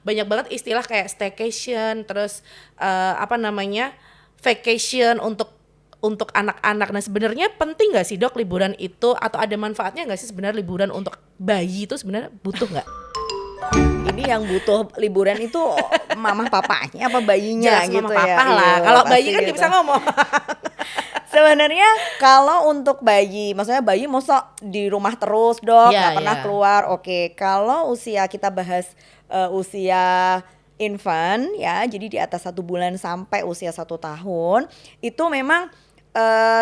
banyak banget istilah kayak staycation, terus vacation untuk anak-anak. Nah sebenarnya penting nggak sih dok liburan itu, atau ada manfaatnya nggak sih sebenarnya liburan untuk bayi itu sebenarnya butuh nggak? Ini yang butuh liburan itu mama papanya apa bayinya Jelas gitu mama ya. papa lah. Iya, Kalau bayi pasti kan nggak gitu. bisa ngomong. Sebenarnya kalau untuk bayi, maksudnya bayi mosok di rumah terus dok, Iya, nggak pernah iya. keluar. Oke, kalau usia kita bahas usia infant ya, jadi di atas 1 bulan sampai usia 1 tahun, itu memang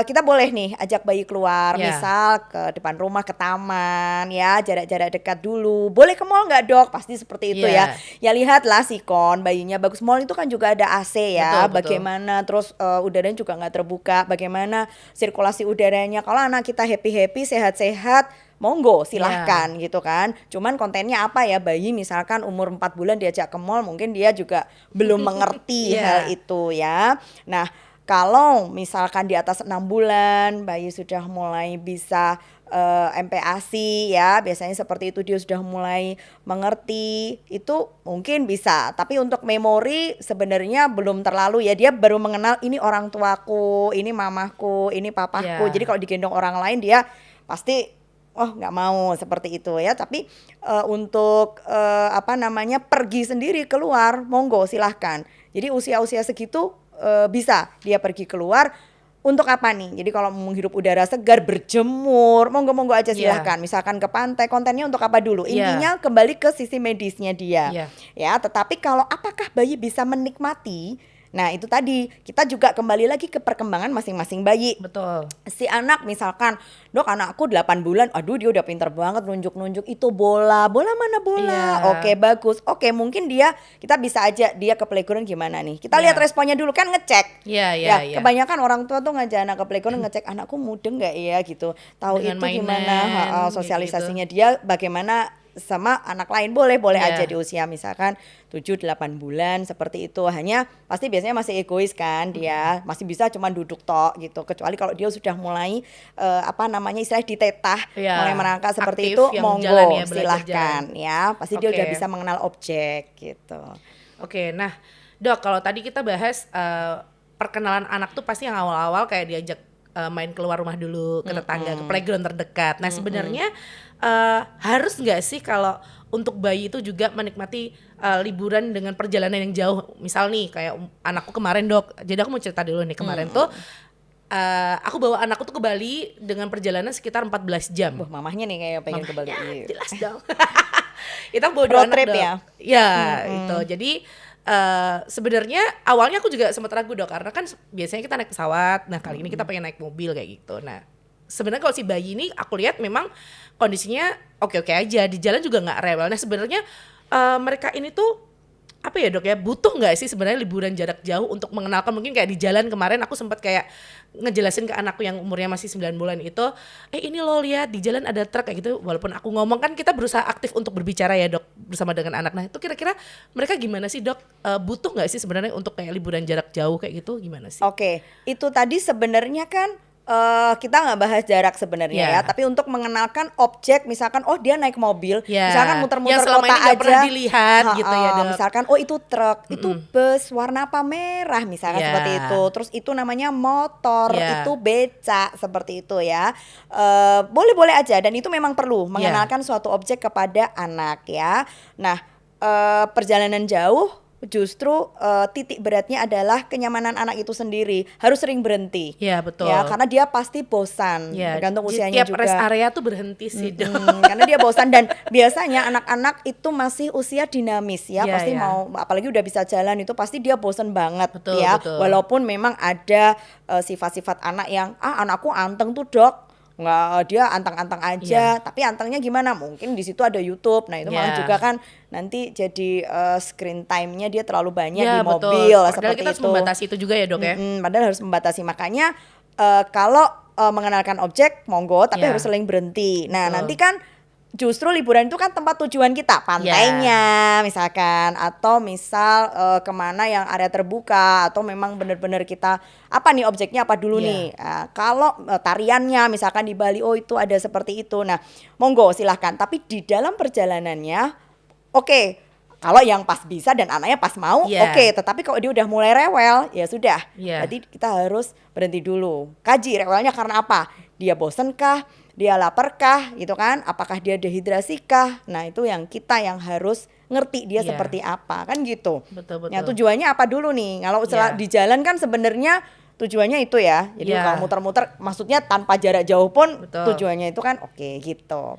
kita boleh nih ajak bayi keluar, Ya. misal ke depan rumah, ke taman ya, jarak-jarak dekat dulu. Boleh ke mall nggak dok? Pasti seperti itu ya. Iya. Ya lihatlah sikon bayinya bagus. Mall itu kan juga ada AC ya, Betul, betul. bagaimana terus udaranya juga nggak terbuka, bagaimana sirkulasi udaranya. Kalau anak kita happy-happy, sehat-sehat, monggo silahkan gitu kan. Cuman kontennya apa ya, bayi misalkan umur 4 bulan diajak ke mall, mungkin dia juga belum mengerti hal Iya. itu ya. Nah kalau misalkan di atas 6 bulan bayi sudah mulai bisa MPASI ya, biasanya seperti itu, dia sudah mulai mengerti, itu mungkin bisa. Tapi untuk memori sebenarnya belum terlalu ya, dia baru mengenal ini orang tuaku, ini mamaku, ini papaku. Jadi Iya. kalau digendong orang lain dia pasti oh nggak mau seperti itu ya. Tapi untuk pergi sendiri keluar, monggo silahkan. Jadi usia-usia segitu bisa dia pergi keluar. Untuk apa nih? Jadi kalau menghirup udara segar, berjemur, monggo-monggo aja Iya. silahkan. Misalkan ke pantai, kontennya untuk apa dulu? Iya. Intinya kembali ke sisi medisnya dia. Iya. Ya, tetapi kalau apakah bayi bisa menikmati? Nah, itu tadi kita juga kembali lagi ke perkembangan masing-masing bayi. Betul. Si anak misalkan, dok anakku 8 bulan, aduh dia udah pinter banget nunjuk-nunjuk itu bola mana bola, Iya. oke bagus, oke mungkin kita bisa aja dia ke playground gimana nih, kita lihat Iya. responnya dulu kan, ngecek. Iya, iya, Ya iya. kebanyakan orang tua tuh ngajak anak ke playground, ngecek anakku mudeng nggak ya gitu, tahu Dengan itu gimana mainan gitu-gitu. sosialisasinya dia bagaimana sama anak lain, boleh aja Iya. di usia misalkan 7-8 bulan seperti itu. Hanya pasti biasanya masih egois kan dia, masih bisa cuman duduk tok gitu. Kecuali kalau dia sudah mulai istilah ditetah, Iya. mulai merangkak seperti Aktif itu, yang jalan monggo ya, belajar jalan. silahkan ya. Pasti dia udah Oke. bisa mengenal objek gitu. Oke, nah dok, kalau tadi kita bahas perkenalan anak tuh pasti yang awal-awal kayak diajak main keluar rumah dulu ke tetangga, ke playground terdekat. Nah sebenarnya harus nggak sih kalau untuk bayi itu juga menikmati liburan dengan perjalanan yang jauh? Misal nih kayak anakku kemarin dok, jadi aku mau cerita dulu nih, kemarin tuh aku bawa anakku tuh ke Bali dengan perjalanan sekitar 14 jam. Wah, mamahnya nih kayak pengen ke Bali. Ya, jelas dong. Itu aku bawa dua Road anak trip dok. ya? Ya, itu. Jadi sebenarnya awalnya aku juga sempat ragu dok, karena kan biasanya kita naik pesawat. Nah kali ini kita pengen naik mobil kayak gitu. Nah sebenarnya kalau si bayi ini aku lihat memang kondisinya oke-oke aja, di jalan juga nggak rewel. Nah sebenarnya mereka ini tuh apa ya dok ya, butuh nggak sih sebenarnya liburan jarak jauh untuk mengenalkan? Mungkin kayak di jalan kemarin aku sempat kayak ngejelasin ke anakku yang umurnya masih 9 bulan itu, ini lo lihat di jalan ada truk kayak gitu. Walaupun aku ngomong kan kita berusaha aktif untuk berbicara ya dok bersama dengan anak. Nah itu kira-kira mereka gimana sih dok? Butuh nggak sih sebenarnya untuk kayak liburan jarak jauh kayak gitu, gimana sih? Oke, itu tadi sebenarnya kan kita nggak bahas jarak sebenarnya ya, tapi untuk mengenalkan objek, misalkan oh dia naik mobil, misalkan muter-muter yang selama kota ini nggak pernah aja, dilihat gitu ya dok. misalkan oh itu truk, itu bus warna apa, merah misalkan seperti itu, terus itu namanya motor, itu becak seperti itu ya, boleh aja, dan itu memang perlu mengenalkan suatu objek kepada anak ya. Nah perjalanan jauh justru titik beratnya adalah kenyamanan anak itu sendiri, harus sering berhenti. Iya betul. Ya, karena dia pasti bosan, Ya, tergantung usianya tiap juga. rest area tuh berhenti sih dok. Karena dia bosan, dan biasanya anak-anak itu masih usia dinamis ya, pasti mau, apalagi udah bisa jalan itu pasti dia bosan banget. Betul, ya. betul. Walaupun memang ada sifat-sifat anak yang anakku anteng tuh dok, nggak, dia antang-antang aja, tapi antangnya gimana? Mungkin di situ ada YouTube. Nah itu malah juga kan nanti jadi screen time-nya dia terlalu banyak di mobil. Padahal seperti kita itu. harus membatasi itu juga ya dok ya. Padahal harus membatasi, makanya kalau mengenalkan objek monggo, tapi harus sering berhenti. Nah nanti kan justru liburan itu kan tempat tujuan kita, pantainya misalkan, atau misal kemana yang area terbuka, atau memang benar-benar kita apa nih objeknya apa dulu nih. Kalau tariannya misalkan di Bali, oh itu ada seperti itu. Nah monggo silahkan, tapi di dalam perjalanannya oke, Kalau yang pas bisa dan anaknya pas mau, Iya. oke. Tetapi kalau dia udah mulai rewel, ya sudah. Iya. Jadi kita harus berhenti dulu. Kaji rewelnya karena apa? Dia bosen kah? Dia lapar kah? Gitu kan? Apakah dia dehidrasi kah? Nah itu yang kita yang harus ngerti dia Iya. seperti apa, kan gitu. Betul. Nah tujuannya apa dulu nih? Kalau Iya. di jalan kan sebenarnya tujuannya itu ya. Jadi Iya. kalau muter-muter, maksudnya tanpa jarak jauh pun Betul. tujuannya itu kan oke gitu.